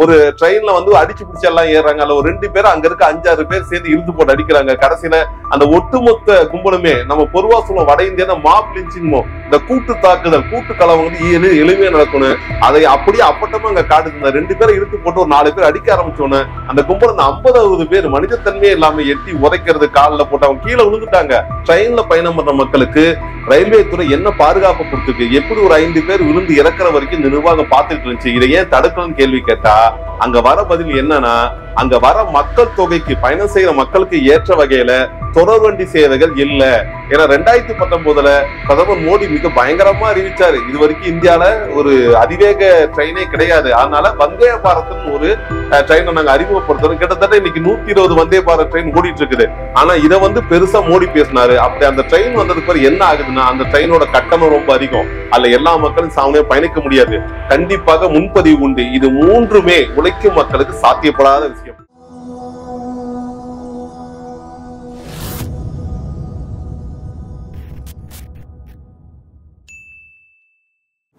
ஒரு ட்ரெயின்ல வந்து அடிச்சு பிடிச்சு எல்லாம் ஏறாங்க. அதுல ஒரு 2 பேர் அங்க இருக்க 5-6 பேர் சேர்ந்து இழுத்து போட்டு அடிக்கிறாங்க. கடைசியில அந்த ஒட்டுமொத்த கும்பலுமே நம்ம பொதுவா சொல்லுவோம் வட இந்தியா மாப் லிஞ்சிங்கோ, இந்த கூட்டு தாக்குதல் கூட்டு கலவரம் வந்து எளிமையா நடக்கணும். அதை அப்படியே அப்பட்டமா அங்க காட்டுது. இந்த 2 பேரை இழுத்து போட்டு ஒரு 4 பேர் அடிக்க ஆரம்பிச்சோன்னு அந்த கும்பல் அந்த 50-60 பேர் மனிதத்தன்மையே இல்லாம எட்டி உதைக்கிறது, காலில் போட்டு அவங்க கீழே விழுந்துட்டாங்க. ட்ரெயின்ல பயணம் பண்ற மக்களுக்கு ரயில்வே துறை என்ன பாதுகாப்பு கொடுத்துருக்கு? எப்படி ஒரு 5 பேர் விழுந்து இறக்குற வரைக்கும் இந்த நிர்வாகம் பார்த்துட்டு இருந்துச்சு? இதை ஏன் தடுக்கணும்னு கேள்வி கேட்டா அங்க வர பதில் என்னன்னா, அங்க வர மக்கள் தொகைக்கு பயணம் செய்யற மக்களுக்கு ஏற்ற வகையில தொடர் வண்டி சேவைகள் இல்ல. ஏன்னா 2019 பிரதமர் மோடி மிக பயங்கரமா அறிவிச்சாரு, இது வரைக்கும் இந்தியால ஒரு அதிவேக ட்ரெயினே கிடையாது, அதனால வந்தே பாரத்னு ஒரு ட்ரெயினை நாங்க அறிமுகப்படுத்துறோம். கிட்டத்தட்ட இன்னைக்கு 120 வந்தே பாரத் ட்ரெயின் ஓடிட்டு இருக்குது. ஆனா இதை வந்து பெருசா மோடி பேசினாரு. அப்படி அந்த ட்ரெயின் வந்ததுக்கு பிறகு என்ன ஆகுதுன்னா, அந்த ட்ரெயினோட கட்டணம் ரொம்ப அதிகம். அதுல எல்லா மக்களும் சாமியா பயணிக்க முடியாது. கண்டிப்பாக முன்பதிவு உண்டு. இது 3மே உழைக்கும் மக்களுக்கு சாத்தியப்படாத விஷயம்.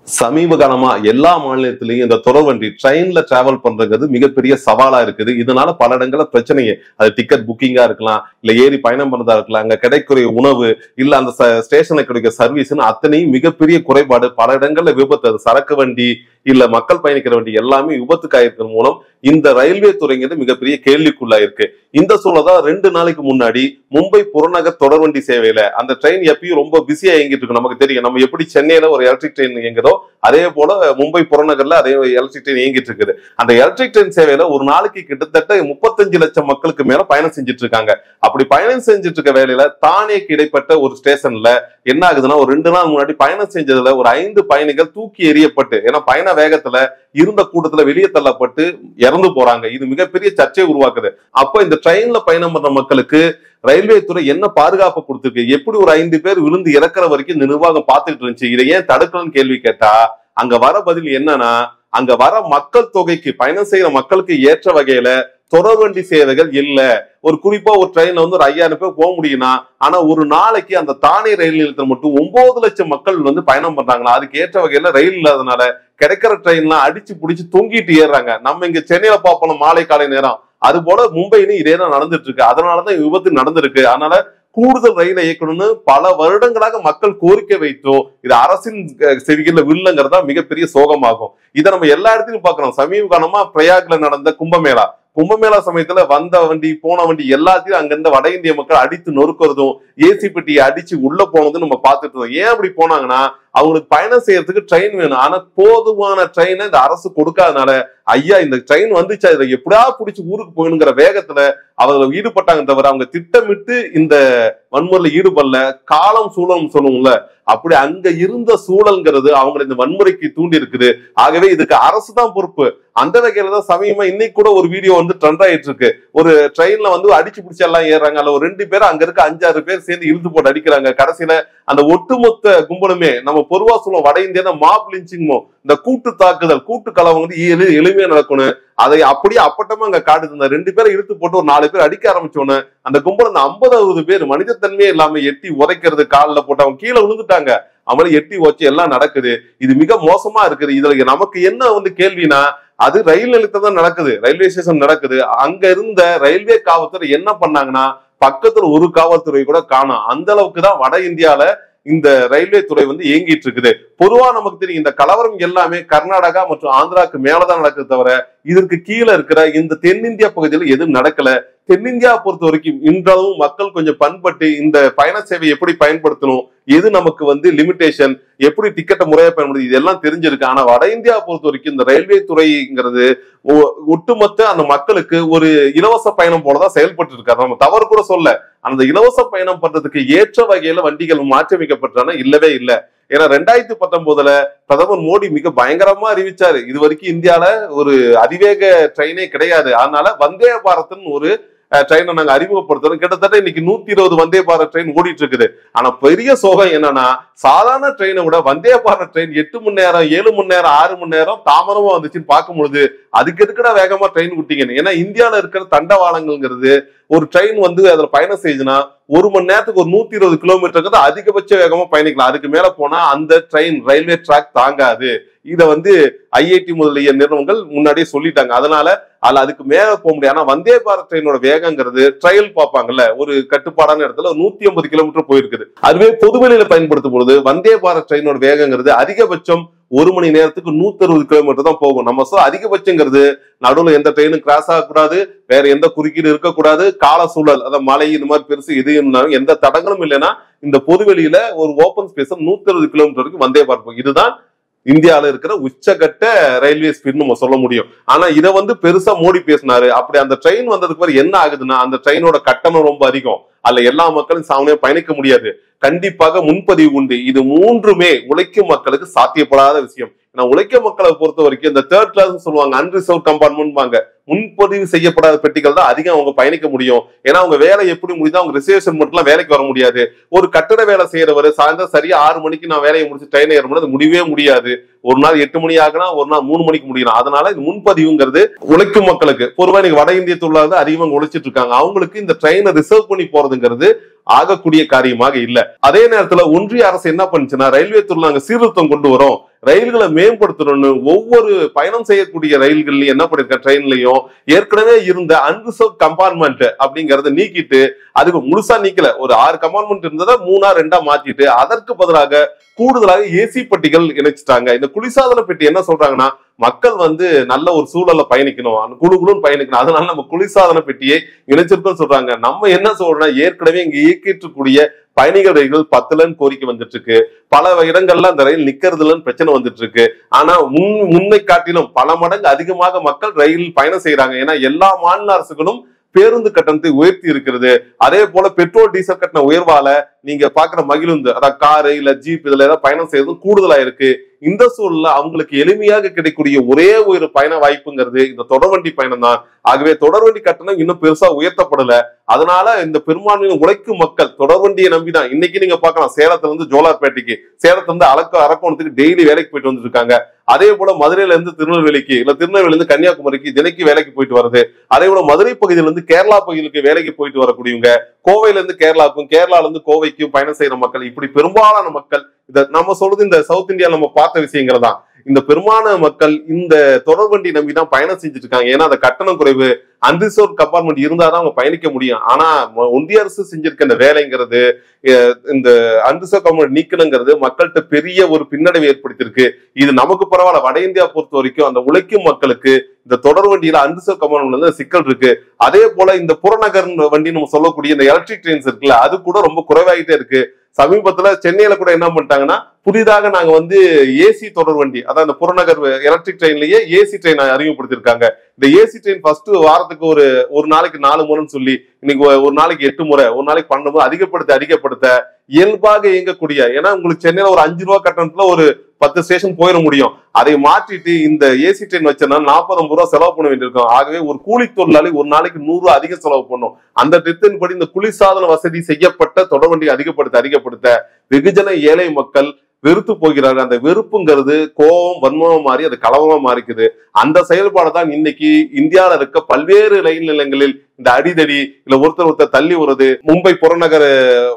சமீப காலமா எல்லா மாநிலத்திலையும் இந்த தொடர்வண்டி ட்ரெயின்ல டிராவல் பண்றது மிகப்பெரிய சவாலா இருக்குது. இதனால பல இடங்கள்ல பிரச்சனையே. அது டிக்கெட் புக்கிங்கா இருக்கலாம், இல்ல ஏறி பயணம் பண்றதா இருக்கலாம், அங்க கிடைக்கிற உணவு, இல்ல அந்த ஸ்டேஷனுக்கு கிடைக்கிற சர்வீஸ்ன்னு அத்தனையும் மிகப்பெரிய குறைபாடு. பல இடங்கள்ல விபத்து, அது சரக்கு வண்டி இல்ல மக்கள் பயணிக்கிற வண்டி எல்லாமே விபத்துக்காயிருக்கிற மூலம் இந்த ரயில்வே துறைங்கிறது மிகப்பெரிய கேள்விக்குள்ளாயிருக்கு. இந்த சூழல்தான் 2 நாளைக்கு முன்னாடி மும்பை புறநகர் தொடர்வண்டி சேவையில அந்த ட்ரெயின் எப்பயும் ரொம்ப பிஸியா இயங்கிட்டு இருக்கு. நமக்கு தெரியும், நம்ம எப்படி சென்னையில ஒரு எலக்ட்ரிக் ட்ரெயின் இயங்குதோ அதே போல மும்பை புறநகர்ல அதே எலக்ட்ரிக் ட்ரெயின் இயங்கிட்டு இருக்குது. அந்த எலக்ட்ரிக் ட்ரெயின் சேவையில ஒரு நாளைக்கு கிட்டத்தட்ட 35 லட்சம் மக்களுக்கு மேல பயணம் செஞ்சுட்டு இருக்காங்க. அப்படி பயணம் செஞ்சுட்டு இருக்க வேலையில தானேக்கு இடைப்பட்ட ஒரு ஸ்டேஷன்ல என்ன ஆகுதுன்னா, ஒரு 2 நாள் முன்னாடி பயணம் செஞ்சதுல ஒரு 5 பயணிகள் தூக்கி எறியப்பட்டு, ஏன்னா பயண வேகத்துல இருந்த கூட்டத்துல வெளியே தள்ளப்பட்டு இறந்து போறாங்க. இது மிகப்பெரிய சர்ச்சையை உருவாக்குது. அப்ப இந்த ட்ரெயின்ல பயணம் பண்ற மக்களுக்கு ரயில்வே துறை என்ன பாதுகாப்பு கொடுத்துருக்கு? எப்படி ஒரு 5 பேர் விழுந்து இறக்குற வரைக்கும் இந்த நிர்வாகம் பார்த்துட்டு இருந்துச்சு? இதை ஏன் தடுக்கணும்னு கேள்வி கேட்டா அங்க வர பதில் என்னன்னா, அங்க வர மக்கள் தொகைக்கு பயணம் செய்யற மக்களுக்கு ஏற்ற வகையில தொடர் வண்டி சேவைகள் இல்ல. ஒரு குறிப்பா ஒரு ட்ரெயின்ல வந்து ஒரு 5000 பேர் போக முடியும்னா, ஆனா ஒரு நாளைக்கு அந்த தானே ரயில் நிலையத்தில் மட்டும் 9 லட்சம் மக்கள் வந்து பயணம் பண்றாங்களா. அதுக்கு ஏற்ற வகையில ரயில் இல்லாதனால கிடைக்கிற ட்ரெயின்லாம் அடிச்சு பிடிச்சு தொங்கிட்டு ஏறாங்க. நம்ம இங்க சென்னையில பார்ப்போம் மாலை காலை நேரம், அது போல மும்பையிலும் இதேதான் நடந்துட்டு இருக்கு. அதனாலதான் விபத்து நடந்திருக்கு. அதனால கூடுதல் ரயிலை இயக்கணும்னு பல வருடங்களாக மக்கள் கோரிக்கை வைத்தோம். இது அரசின் செவிகளில் வில்லங்கிறதா மிகப்பெரிய சோகமாகும். இதை நம்ம எல்லா இடத்துலையும் பாக்குறோம். சமீப காலமா பிரயாக்ல நடந்த கும்பமேளா சமயத்துல வந்த வண்டி போன வண்டி எல்லாத்தையும் அங்கிருந்த வட இந்திய மக்கள் அடித்து நொறுக்கிறதும், ஏசி பெட்டியை அடிச்சு உள்ள போனதும் நம்ம பார்த்துட்டு இருந்தோம். ஏன் அப்படி போனாங்கன்னா, அவங்களுக்கு பயணம் செய்யறதுக்கு ட்ரெயின் வேணும். ஆனா போதுமான ட்ரெயினை இந்த அரசு கொடுக்காதனால, ஐயா இந்த ட்ரெயின் வந்துச்சா இதை எப்படியா பிடிச்சி ஊருக்கு போகணுங்கிற வேகத்துல அவர்கள் ஈடுபட்டாங்க தவிர அவங்க திட்டமிட்டு இந்த வன்முறையில ஈடுபடல. காலம் சூழலும் சொல்லுவோம்ல, அப்படி அங்க இருந்த சூழல்ங்கிறது அவங்களை இந்த வன்முறைக்கு தூண்டி இருக்குது. ஆகவே இதுக்கு அரசு தான் பொறுப்பு. அந்த வகையில தான் சமயமா இன்னைக்கு கூட ஒரு வீடியோ வந்து ட்ரெண்ட் ஆயிட்டு இருக்கு. ஒரு ட்ரெயின்ல வந்து அடிச்சு பிடிச்சு எல்லாம் ஏறாங்க. அதுல ஒரு 2 பேர் அங்க இருக்க 5-6 பேர் சேர்ந்து இழுத்து போட்டு அடிக்கிறாங்க. கடைசியில அந்த ஒட்டுமொத்த கும்பலுமே நம்ம பொதுவா சொல்லுவோம் வட இந்தியா மாப் லிஞ்சிங்கோ, இந்த கூட்டு தாக்குதல் கூட்டு கலவரம் வந்து எளிமையா நடக்கணும். அதை அப்படியே அப்பட்டமா அங்க காட்டுது. இந்த 2 பேரை இழுத்து போட்டு ஒரு 4 பேர் அடிக்க ஆரம்பிச்சோன்னு அந்த கும்பல் அந்த 50-60 பேர் மனிதத்தன்மையே இல்லாம எட்டி உதைக்கிறது, காலில் போட்டு அவங்க கீழே விழுந்துட்டாங்க. அவங்கள எட்டி வச்சு எல்லாம் நடக்குது. இது மிக மோசமா இருக்குது. இதுல நமக்கு என்ன வந்து கேள்வினா, அது ரயில் நிலையத்துல தான் நடக்குது, ரயில்வே ஸ்டேஷன் நடக்குது. அங்க இருந்த ரயில்வே காவல்துறை என்ன பண்ணாங்கன்னா, பக்கத்துல ஒரு காவல்துறை கூட காணோம். அந்த அளவுக்கு தான் வட இந்தியால இந்த ரயில்வே துறை வந்து இயங்கிட்டு இருக்குது. பொதுவா நமக்கு தெரியும், இந்த கலவரம் எல்லாமே கர்நாடகா மற்றும் ஆந்திராவுக்கு மேலதான் நடக்குது தவிர இதற்கு கீழே இருக்கிற இந்த தென்னிந்தியா பகுதியில் எதுவும் நடக்கல. தென்னிந்தியா பொறுத்த வரைக்கும் இன்றளவும் மக்கள் கொஞ்சம் பண்பட்டு இந்த பயண சேவை எப்படி பயன்படுத்தணும், எது நமக்கு வந்து லிமிடேஷன், எப்படி டிக்கெட்டை முறையா பயன்படுது, இதெல்லாம் தெரிஞ்சிருக்கு. ஆனா வட இந்தியா பொறுத்த வரைக்கும் இந்த ரயில்வே துறைங்கிறது ஒட்டுமொத்த அந்த மக்களுக்கு ஒரு இலவச பயணம் போலதான் செயல்பட்டு இருக்காரு. நம்ம தவறு கூட சொல்ல, அந்த இலவச பயணம் பண்றதுக்கு ஏற்ற வகையில வண்டிகள் மாற்றியமைக்கப்பட்டான இல்லவே இல்லை. ஏன்னா 2019 பிரதமர் மோடி மிக பயங்கரமா அறிவிச்சாரு, இது வரைக்கும் இந்தியால ஒரு அதிவேக ட்ரெயினே கிடையாது, அதனால வந்தே பாரத்னு ஒரு ட்ரெயினை நாங்க அறிமுகப்படுத்துறோம். கிட்டத்தட்ட இன்னைக்கு 120 வந்தே பாரத் ட்ரெயின் ஓடிட்டு இருக்குது. ஆனா பெரிய சோகம் என்னன்னா, சாதாரண ட்ரெயினை விட வந்தே பாரத் ட்ரெயின் 8 மணி நேரம் 7 மணி நேரம் 6 மணி நேரம் தாமதமா வந்துச்சுன்னு பார்க்கும்பொழுது அதுக்கு எதுக்குடா வேகமா ட்ரெயின் விட்டீங்கன்னு. ஏன்னா இந்தியாவில இருக்கிற தண்டவாளங்கள்ங்கிறது ஒரு ட்ரெயின் வந்து அதுல பயணம் செய்யுதுன்னா 1 மணி நேரத்துக்கு ஒரு 120 கிலோமீட்டருக்கு அதிகபட்ச வேகமா பயணிக்கலாம். அதுக்கு மேல போனா அந்த ட்ரெயின் ரயில்வே ட்ராக் தாங்காது. இத வந்து ஐஐடி முதலிய நிறுவனங்கள் முன்னாடியே சொல்லிட்டாங்க. அதனால அதுக்கு மேல போக முடியாது. ஆனா வந்தே பாரத் ட்ரெயினோட வேகங்கிறது ட்ரையல் பார்ப்பாங்கல்ல, ஒரு கட்டுப்பாடான இடத்துல 150 கிலோமீட்டர் போயிருக்குது. அதுவே பொதுவெளியில பயன்படுத்தும் பொழுது வந்தே பாரத் ட்ரெயினோட வேகங்கிறது அதிகபட்சம் 1 மணி நேரத்துக்கு 160 கிலோமீட்டர் தான் போகும். நம்ம அதிகபட்சங்கிறது நடுவில் எந்த ட்ரெயினும் கிராஸ் ஆகக்கூடாது, வேற எந்த குறுக்கீடு இருக்கக்கூடாது, கால சூழல் அதாவது மழை இந்த மாதிரி பெருசு எது இருந்தாலும் எந்த தடங்களும் இல்லைன்னா இந்த பொதுவெளியில ஒரு ஓப்பன் ஸ்பேஸ் 160 கிலோமீட்டர் வரைக்கும் வந்தே பாரத். இதுதான் இந்தியாவில இருக்கிற உச்சகட்ட ரயில்வே ஸ்பீட் நம்ம சொல்ல முடியும். ஆனா இதை வந்து பெருசா மோடி பேசினாரு. அப்படி அந்த ட்ரெயின் வந்ததுக்கு பிறகு என்ன ஆகுதுன்னா அந்த ட்ரெயினோட கட்டணம் ரொம்ப அதிகம். அதுல எல்லா மக்களும் சாமானியா பயணிக்க முடியாது. கண்டிப்பாக முன்பதிவு உண்டு. இது மூன்றுமே உழைக்கும் மக்களுக்கு சாத்தியப்படாத விஷயம். உழைக்கும் மக்களை பொறுத்த வரைக்கும் இந்த தேர்ட் கிளாஸ் சொல்லுவாங்க, அன்ரிசர்வ் கம்பார்ட்மெண்ட், முன்பதிவு செய்யப்படாத பெட்டிகள் தான் அதிகம் அவங்க பயணிக்க முடியும். ஏன்னா அவங்க வேலை எப்படி முடியுதோ அவங்க ரிசர்வேஷன் மட்டும் வேலைக்கு வர முடியாது. ஒரு கட்டட வேலை செய்யறவர் சாயந்தரம் சரியா 6 மணிக்கு நான் வேலையை முடிச்சு ட்ரெயின் ஏற முடியாது, முடியவே முடியாது. ஒரு நாள் 8 மணி ஆகுனா ஒரு நாள் 3 மணிக்கு முடியலாம். அதனால இது முன்பதிவுங்கிறது உழைக்கும் மக்களுக்கு பொதுவாக நீங்க வட இந்திய தொழிலாளர்கள் அதிகமாக உழைச்சிட்டு இருக்காங்க. அவங்களுக்கு இந்த ட்ரெயினை ரிசர்வ் பண்ணி போறதுங்கிறது ஆகக்கூடிய காரியமாக இல்ல. அதே நேரத்துல ஒன்றிய அரசு என்ன பண்ணுச்சுன்னா ரயில்வே துறையில நாங்க சீர்திருத்தம் கொண்டு வரோம், ரயில்களை மேம்படுத்தணும்னு ஒவ்வொரு பயணம் செய்யக்கூடிய ரயில்கள்லயும் என்ன பண்ணிருக்க ட்ரெயின்லயும் ஏற்கனவே இருந்த அன்ரிசர்வ் கம்பார்ட்மெண்ட் அப்படிங்கறத நீக்கிட்டு அதுக்கு முழுசா நீக்கல, ஒரு 6 கம்பார்ட்மெண்ட் இருந்ததை 3ஆ 2ஆ மாத்திட்டு அதற்கு பதிலாக கூடுதலாக ஏசி பெட்டிகள் இணைச்சிட்டாங்க. இந்த குளிர்சாதன பெட்டி என்ன சொல்றாங்கன்னா மக்கள் வந்து நல்ல ஒரு சூழல்ல பயணிக்கணும், குழுன்னு பயணிக்கணும், அதனால நம்ம குளிர்சாதன பெட்டியை இணைச்சிருக்கோம் சொல்றாங்க. நம்ம என்ன சொல்றோம்னா ஏற்கனவே இங்க இயக்கிட்டு பயணிகள் ரயில்கள் 10லன்னு கோரிக்கை வந்துட்டு இருக்கு. பல இடங்கள்ல அந்த ரயில் நிக்கிறதுலன்னு பிரச்சனை வந்துட்டு இருக்கு. ஆனா முன்னை காட்டிலும் பல மடங்கு அதிகமாக மக்கள் ரயில் பயணம் செய்யறாங்க. ஏன்னா எல்லா மாநில அரசுகளும் பேருந்து கட்டணத்தை உயர்த்தி இருக்கிறது. அதே போல பெட்ரோல் டீசல் கட்டண உயர்வால நீங்க பாக்குற மகிழுந்து அதாவது காரு இல்ல ஜீப் இதுல ஏதாவது பயணம் செய்யறதும் கூடுதலா இருக்கு. இந்த சூழல்ல அவங்களுக்கு எளிமையாக கிடைக்கக்கூடிய ஒரே ஒரு பயண வாய்ப்புங்கிறது இந்த தொடர்வண்டி பயணம் தான். ஆகவே தொடர்வண்டி கட்டணம் இன்னும் பெருசா உயர்த்தப்படல. அதனால இந்த பெரும்பான்மையான உழைக்கும் மக்கள் தொடர்வண்டியை நம்பிதான் இன்னைக்கு நீங்க பாக்கலாம். சேலத்துல இருந்து ஜோலார்பேட்டைக்கு, சேலத்துல இருந்து அரக்கோணத்துக்கு டெய்லி வேலைக்கு போயிட்டு வந்துட்டு இருக்காங்க. அதே போல மதுரையில இருந்து திருநெல்வேலிக்கு இல்ல திருநெல்வேலியில இருந்து கன்னியாகுமரிக்கு தினைக்கு வேலைக்கு போயிட்டு வருது. அதே போல மதுரை பகுதியில இருந்து கேரளா பகுதிகளுக்கு வேலைக்கு போயிட்டு வரக்கூடியவங்க, கோவையில இருந்து கேரளாவுக்கும் கேரளால இருந்து கோவைக்கும் பயணம் செய்யற மக்கள், இப்படி பெரும்பாலான மக்கள் இத நம்ம சொல்றது இந்த சவுத் இந்தியால நம்ம பார்த்த விஷயங்கள் தான். இந்த பெரும்பாலான மக்கள் இந்த தொடர்வண்டி நம்பிதான் பயணம் செஞ்சுட்டு இருக்காங்க. ஏன்னா அந்த கட்டணம் குறைவு, அன்ரிசர்வ் கம்பார்ட்மெண்ட் இருந்தாதான் அவங்க பயணிக்க முடியும். ஆனா ஒன்றிய அரசு செஞ்சிருக்க இந்த வேலைங்கிறது இந்த அன்ரிசர்வ் கம்பார்ட்மெண்ட் நீக்கணுங்கிறது மக்கள்கிட்ட பெரிய ஒரு பின்னடைவு ஏற்படுத்தியிருக்கு. இது நமக்கு பரவாயில்ல, வட இந்தியா பொறுத்த வரைக்கும் அந்த உழைக்கும் மக்களுக்கு இந்த தொடர் வண்டியில அன்ரிசர்வ் கம்பார்ட்மெண்ட் சிக்கல் இருக்கு. அதே போல இந்த புறநகர் வண்டி நம்ம சொல்லக்கூடிய இந்த எலக்ட்ரிக் ட்ரெயின்ஸ் இருக்குல்ல, அது கூட ரொம்ப குறைவாகிட்டே இருக்கு. சமீபத்துல சென்னையில கூட என்ன பண்ணிட்டாங்கன்னா புதிதாக நாங்க வந்து ஏசி தொடர் வண்டி அதாவது இந்த புறநகர் எலக்ட்ரிக் ட்ரெயின்லயே ஏசி ட்ரெயின் அறிமுகப்படுத்திருக்காங்க. இந்த ஏசி ட்ரெயின் ஃபர்ஸ்ட் வாரத்துக்கு ஒரு நாளைக்கு 4 முறைன்னு சொல்லி இன்னைக்கு ஒரு நாளைக்கு 8 முறை, ஒரு நாளைக்கு 12 முறை அதிகப்படுத்த இயல்பாக இயங்கக்கூடிய, ஏன்னா உங்களுக்கு சென்னையில ஒரு 5 ரூபா கட்டணத்துல ஒரு 10 ஸ்டேஷன் போயிட முடியும். அதை மாற்றிட்டு இந்த ஏசி ட்ரெயின் வச்சனா 40-50 ரூபா செலவு பண்ண வேண்டியிருக்கும். ஆகவே ஒரு கூலி தொழிலாளி ஒரு நாளைக்கு 100 ரூபா அதிக செலவு பண்ணும். அந்த திட்டத்தின் படி இந்த குளிர்சாதன வசதி செய்யப்பட்ட தொடர்வண்டி அதிகப்படுத்த வெகுஜன ஏழை மக்கள் வெறுத்து போகிறார்கள். அந்த வெறுப்புங்கிறது கோபம் வன்மமா மாறி அது கலவரமா மாறிக்குது. அந்த செயல்பாடு தான் இன்னைக்கு இந்தியாவில இருக்க பல்வேறு ரயில் நிலையங்களில் இந்த அடிதடி இல்ல ஒருத்தர் தள்ளி வருது, மும்பை புறநகர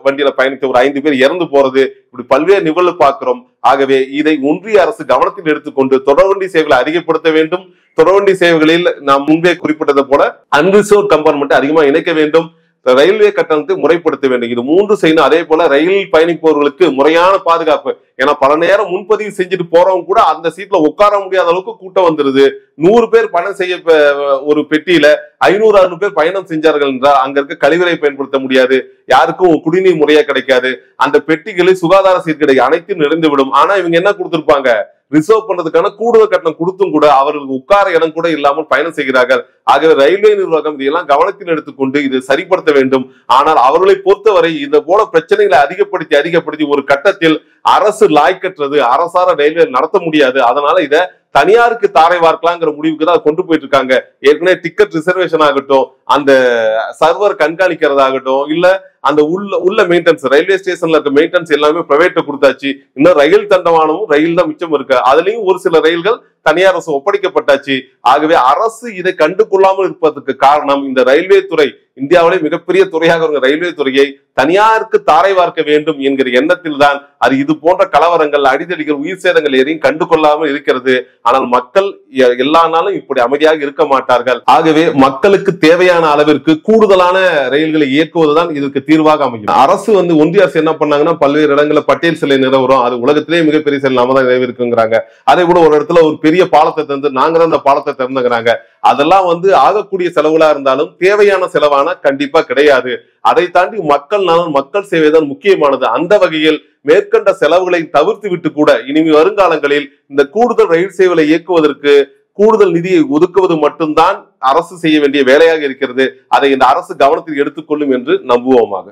வண்டியில பயணித்த ஒரு 5 பேர் இறந்து போறது, இப்படி பல்வேறு நிகழ்வு பார்க்கிறோம். ஆகவே இதை ஒன்றிய அரசு கவனத்தில் எடுத்துக்கொண்டு தொடர்வண்டி சேவைகளை அதிகப்படுத்த வேண்டும். தொடர்வண்டி சேவைகளில் நாம் முன்பே குறிப்பிட்டது போல அன்ரிசர்வ் கம்பார்ட்மெண்ட் அதிகமா இணைக்க வேண்டும். ரயில்வே கட்டணத்தை முறைப்படுத்த வேண்டும். இது 3 செய்யணும். அதே போல ரயில் பயணிப்பவர்களுக்கு முறையான பாதுகாப்பு. ஏன்னா பல நேரம் முன்பதிவு செஞ்சுட்டு போறவங்க கூட அந்த சீட்ல உட்கார முடியாத அளவுக்கு கூட்டம் வந்துருது. 100 பேர் பயணம் செய்ய ஒரு பெட்டியில 500-600 பேர் பயணம் செஞ்சார்கள் என்றால் அங்க இருக்க கழிவறை பயன்படுத்த முடியாது, யாருக்கும் குடிநீர் முறையா கிடைக்காது, அந்த பெட்டிகளில் சுகாதார சீர்கேடு அனைத்தும் நிறைந்து விடும். ஆனா இவங்க என்ன கொடுத்திருப்பாங்க, ரிசர்வ் பண்றதுக்கான கூடுதல் கட்டணம் கொடுத்தும் கூட அவர்களுக்கு உட்கார இடம் கூட இல்லாமல் பயணம் செய்கிறார்கள். ஆகவே ரயில்வே நிர்வாகம் இதையெல்லாம் கவனத்தில் எடுத்துக்கொண்டு இது சரிப்படுத்த வேண்டும். ஆனால் அவர்களை பொறுத்தவரை இந்த போல பிரச்சனைகளை அதிகப்படுத்தி ஒரு கட்டத்தில் அரசு லாய்க்கற்றது, அரசார ரயில்வே நடத்த முடியாது. அதனால இதை தனியாருக்கு தாரை வார்க்கலாங்கிற முடிவுக்கு தான் கொண்டு போயிட்டு இருக்காங்க. ஏற்கனவே டிக்கெட் ரிசர்வேஷன் ஆகட்டும், அந்த சர்வர் கண்காணிக்கிறதாகட்டும், இல்ல அந்த உள்ள மெயின்டெனன்ஸ், ரயில்வே ஸ்டேஷன்ல இருக்க மெயின்டெனன்ஸ் எல்லாமே பிரைவேட் கொடுத்தாச்சு. இன்னும் ரயில் தண்டவாளமும் ரயில் தான் மிச்சம் இருக்கு. அதுலயும் ஒரு சில ரயில்கள் தனியார் அரசு ஒப்படைக்கப்பட்டாச்சு. ஆகவே அரசு இதை கண்டுகொள்ளாமல் இருப்பதற்கு காரணம் இந்த ரயில்வே துறை இந்தியாவிலே மிகப்பெரிய துறையாக ரயில்வே துறையை தனியாருக்கு தாரை வார்க்க வேண்டும் என்கிற எண்ணத்தில் தான் அது இது போன்ற கலவரங்கள், அடிதடிகள், உயிர் சேதங்கள் எதையும் கண்டு கொள்ளாமல் இருக்கிறது. ஆனால் மக்கள் எல்லா நாளும் இப்படி அமைதியாக இருக்க மாட்டார்கள். ஆகவே மக்களுக்கு தேவையான அளவிற்கு கூடுதலான ரயில்களை இயக்குவதுதான் இதற்கு தீர்வாக அமையும். அரசு ஒன்றிய அரசு என்ன பண்ணாங்கன்னா, பல்வேறு இடங்களில் பட்டியல் சிலை நிறுவனம், அது உலகத்திலேயே மிகப்பெரிய சிலை நாம தான் நிறைவேற்குங்கிறாங்க. அதே கூட ஒரு இடத்துல ஒரு பெரிய பாலத்தை தந்து நாங்க தான் அந்த பாலத்தை திறந்துங்கிறாங்க. அதெல்லாம் ஆகக்கூடிய செலவுகளா இருந்தாலும் தேவையான செலவான கண்டிப்பா கிடையாது. அதை தாண்டி மக்கள் நலன், மக்கள் சேவைதான் முக்கியமானது. அந்த வகையில் மேற்கண்ட செலவுகளை தவிர்த்து விட்டு கூட இனி வருங்காலங்களில் இந்த கூடுதல் ரயில் சேவைகளை இயக்குவதற்கு கூடுதல் நிதியை ஒதுக்குவது மட்டும்தான் அரசு செய்ய வேண்டிய வேலையாக இருக்கிறது. அதை இந்த அரசு கவனத்தில் எடுத்துக்கொள்ளும் என்று நம்புவோமாக.